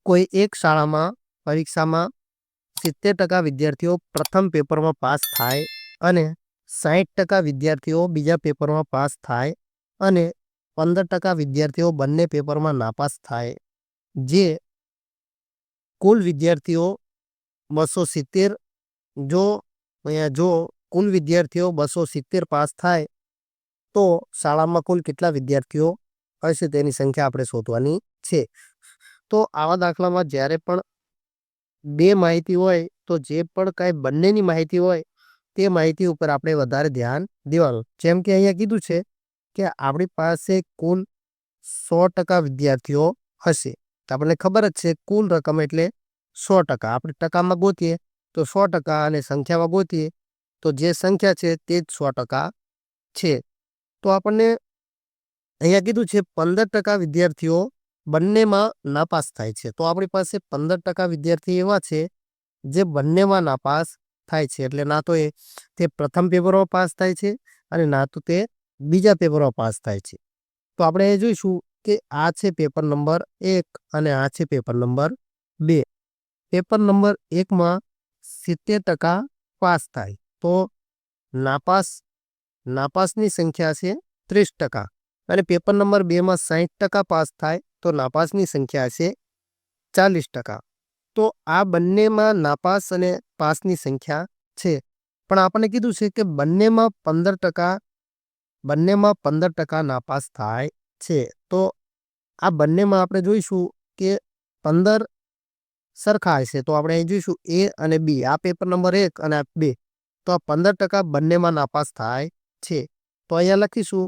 કોઈ એક શાળામાં પરીક્ષામાં 70% વિદ્યાર્થીઓ પ્રથમ પેપરમાં પાસ થાય અને 60% વિદ્યાર્થીઓ બીજા પેપરમાં પાસ થાય અને 15% વિદ્યાર્થીઓ બંને પેપરમાં નાપાસ થાય. જે કુલ વિદ્યાર્થીઓ 270 જો કુલ વિદ્યાર્થીઓ 270 પાસ થાય તો શાળામાં કુલ કેટલા વિદ્યાર્થીઓ હશે તેની સંખ્યા આપણે શોધવાની છે. તો આવા દાખલામાં જ્યારે પણ બે માહિતી હોય તો જે પણ કાંઈ બંનેની માહિતી હોય તે માહિતી ઉપર આપણે વધારે ધ્યાન દેવાનું. જેમ કે અહીંયા કીધું છે કે આપણી પાસે કુલ 100% વિદ્યાર્થીઓ હશે. તો આપણને ખબર જ છે કુલ રકમ એટલે 100%. આપણે ટકામાં ગોતીએ તો 100% અને સંખ્યામાં ગોતીએ તો જે સંખ્યા છે તે જ 100% છે. તો આપણને અહીંયા કીધું છે 15% વિદ્યાર્થીઓ બંનેમાં નાપાસ થાય છે. તો આપણી પાસે 15% વિદ્યાર્થી એવા છે જે બંનેમાં નાપાસ થાય છે. એટલે ના તો તે પ્રથમ પેપરમાં પાસ થાય છે અને ના તો તે બીજા પેપરમાં પાસ થાય છે. તો આપણે એ જોઈશું કે આ છે પેપર નંબર 1 અને આ છે પેપર નંબર 2. પેપર નંબર 1માં 70% પાસ થાય તો નાપાસની સંખ્યા છે 30% અને પેપર નંબર 2માં 60% પાસ થાય તો નાપાસની સંખ્યા છે 40%. તો આ બંનેમાં નાપાસ અને પાસની સંખ્યા છે. પણ આપણને કીધું છે કે બંનેમાં 15% નાપાસ થાય છે. તો આ બંનેમાં આપણે જોઈશું કે 15 સરખા હશે. તો આપણે અહીં જોઈશું એ અને બી, આ પેપર નંબર 1 અને આ 2. તો આ 15% બંનેમાં નાપાસ થાય છે. તો અહીંયા લખીશું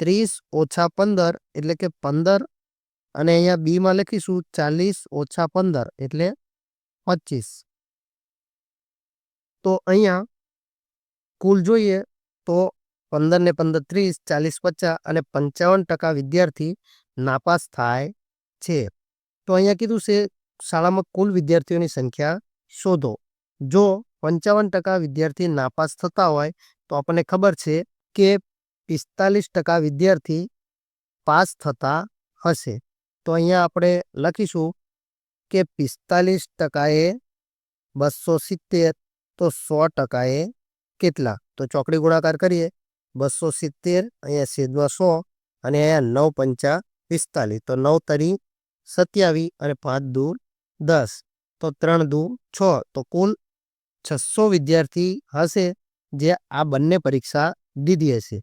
30 ઓછા 15 એટલે કે 15 અને અહીંયા બીમાં લખીશું 40 ઓછા 15 એટલે 25. તો અહીંયા કુલ જોઈએ તો 15 ને 15 30, 40 50 અને 55% વિદ્યાર્થી નાપાસ થાય છે. તો અહીંયા કીધું છે શાળામાં કુલ વિદ્યાર્થીઓની સંખ્યા શોધો. જો 55% વિદ્યાર્થી નાપાસ થતા હોય તો આપણને ખબર છે કે 45% વિદ્યાર્થી પાસ થતા હશે. તો અહીંયા આપણે લખીશું કે 45% એ 270 તો 100% એ કેટલા? તો ચોકડી ગુણાકાર કરીએ 270 અહીંયા છેદમાં 100 અને અહીંયા 9 પંચા 45. તો 9 તરી 27 અને 5 દૂ 10 તો 3 દૂ 6. તો કુલ 600 વિદ્યાર્થી હશે જે આ બંને પરીક્ષા દીધી હશે.